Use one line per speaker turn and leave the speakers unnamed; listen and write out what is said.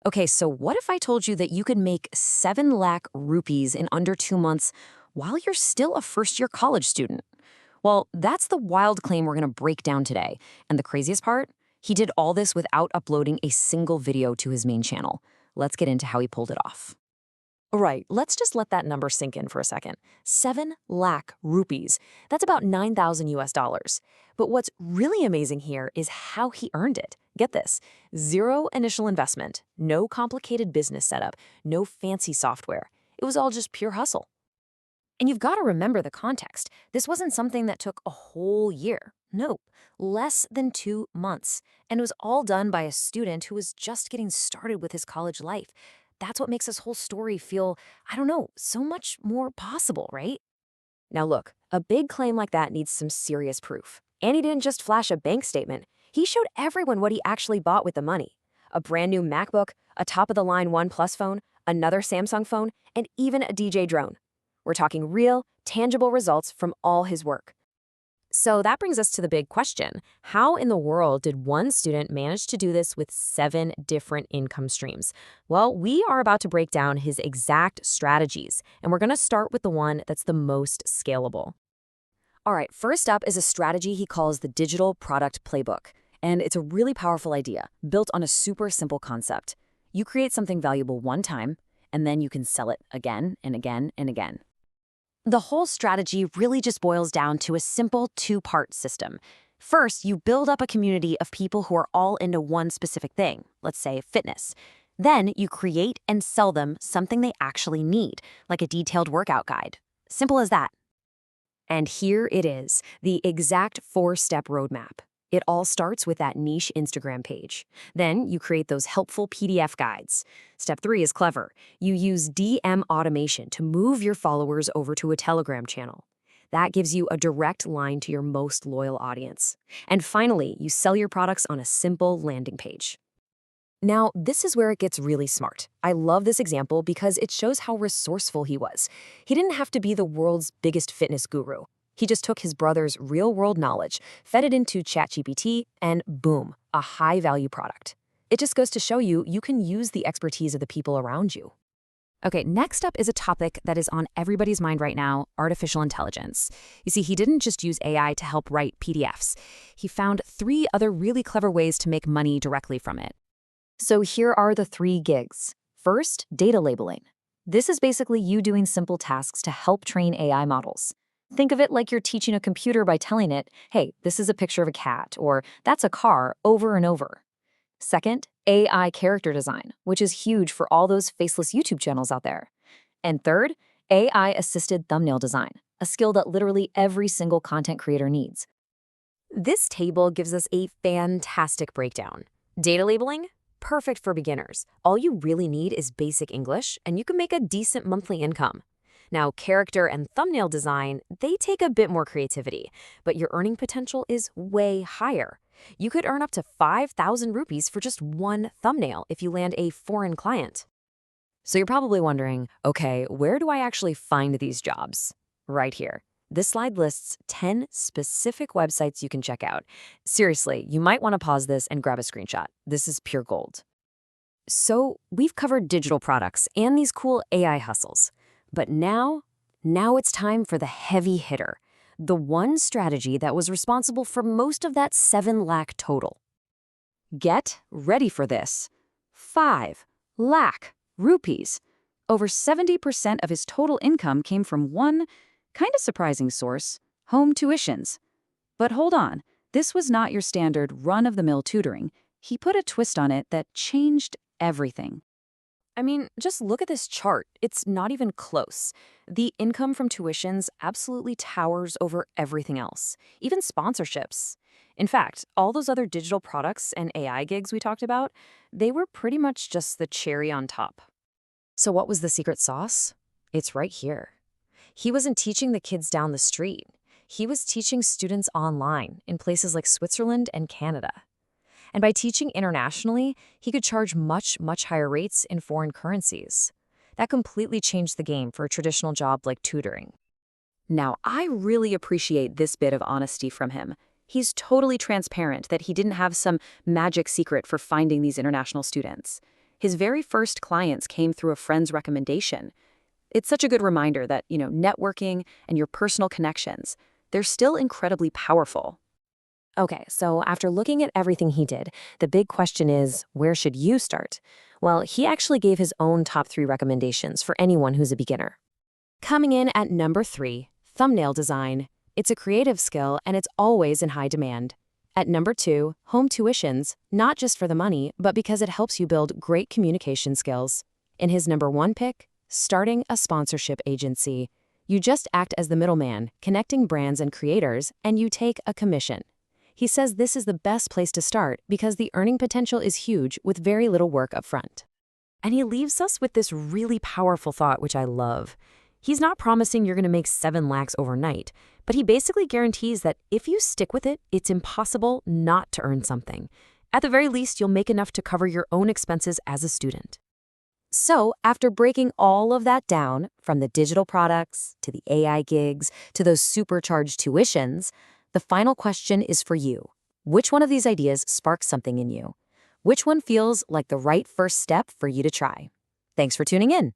Okay, so what if I told you that you could make 7 lakh rupees in under 2 months while you're still a first-year college student? Well, that's the wild claim we're going to break down today. And the craziest part? He did all this without uploading a single video to his main channel. Let's get into how he pulled it off.
Right, let's just let that number sink in for a second. 7 lakh rupees. That's about 9,000 US dollars. But what's really amazing here is how he earned it. Get this, zero initial investment, no complicated business setup, no fancy software. It was all just pure hustle.
And you've got to remember the context. This wasn't something that took a whole year. No, less than 2 months. And it was all done by a student who was just getting started with his college life. That's what makes this whole story feel, I don't know, so much more possible, right? Now look, a big claim like that needs some serious proof. And he didn't just flash a bank statement. He showed everyone what he actually bought with the money. A brand new MacBook, a top-of-the-line OnePlus phone, another Samsung phone, and even a DJ drone. We're talking real, tangible results from all his work. So that brings us to the big question. How in the world did one student manage to do this with 7 different income streams? Well, we are about to break down his exact strategies, and we're going to start with the one that's the most scalable. All right, first up is a strategy he calls the Digital Product Playbook. And it's a really powerful idea, built on a super simple concept. You create something valuable one time, and then you can sell it again and again and again. The whole strategy really just boils down to a simple 2-part system. First, you build up a community of people who are all into one specific thing, let's say fitness. Then you create and sell them something they actually need, like a detailed workout guide. Simple as that. And here it is, the exact 4-step roadmap. It all starts with that niche Instagram page. Then you create those helpful PDF guides. Step 3 is clever. You use DM automation to move your followers over to a Telegram channel. That gives you a direct line to your most loyal audience. And finally, you sell your products on a simple landing page. Now, this is where it gets really smart. I love this example because it shows how resourceful he was. He didn't have to be the world's biggest fitness guru. He just took his brother's real-world knowledge, fed it into ChatGPT, and boom, a high-value product. It just goes to show you can use the expertise of the people around you. Okay, next up is a topic that is on everybody's mind right now, artificial intelligence. You see, he didn't just use AI to help write PDFs. He found 3 other really clever ways to make money directly from it. So here are the 3 gigs. First, data labeling. This is basically you doing simple tasks to help train AI models. Think of it like you're teaching a computer by telling it, hey, this is a picture of a cat, or that's a car, over and over. Second, AI character design, which is huge for all those faceless YouTube channels out there. And third, AI-assisted thumbnail design, a skill that literally every single content creator needs. This table gives us a fantastic breakdown. Data labeling? Perfect for beginners. All you really need is basic English, and you can make a decent monthly income. Now, character and thumbnail design, they take a bit more creativity, but your earning potential is way higher. You could earn up to 5,000 rupees for just one thumbnail if you land a foreign client. So you're probably wondering, okay, where do I actually find these jobs? Right here. This slide lists 10 specific websites you can check out. Seriously, you might want to pause this and grab a screenshot. This is pure gold. So we've covered digital products and these cool AI hustles. But now it's time for the heavy hitter, the one strategy that was responsible for most of that 7 lakh total. Get ready for this. 5 lakh rupees. Over 70% of his total income came from one kind of surprising source, home tuitions. But hold on, this was not your standard run-of-the-mill tutoring. He put a twist on it that changed everything. I mean, just look at this chart. It's not even close. The income from tuitions absolutely towers over everything else, even sponsorships. In fact, all those other digital products and AI gigs we talked about, they were pretty much just the cherry on top. So what was the secret sauce? It's right here. He wasn't teaching the kids down the street. He was teaching students online in places like Switzerland and Canada. And by teaching internationally, he could charge much, much higher rates in foreign currencies. That completely changed the game for a traditional job like tutoring. Now, I really appreciate this bit of honesty from him. He's totally transparent that he didn't have some magic secret for finding these international students.
His very first clients came through a friend's recommendation. It's such a good reminder that, networking and your personal connections, they're still incredibly powerful.
Okay, so after looking at everything he did, the big question is, where should you start? Well, he actually gave his own top 3 recommendations for anyone who's a beginner. Coming in at number 3, thumbnail design. It's a creative skill and it's always in high demand. At number 2, home tuitions, not just for the money, but because it helps you build great communication skills. In his number 1 pick, starting a sponsorship agency. You just act as the middleman, connecting brands and creators, and you take a commission. He says this is the best place to start because the earning potential is huge with very little work up front. And he leaves us with this really powerful thought, which I love. He's not promising you're going to make 7 lakhs overnight, but he basically guarantees that if you stick with it, it's impossible not to earn something. At the very least, you'll make enough to cover your own expenses as a student. So, after breaking all of that down, from the digital products to the AI gigs to those supercharged tuitions, the final question is for you. Which one of these ideas sparks something in you? Which one feels like the right first step for you to try? Thanks for tuning in.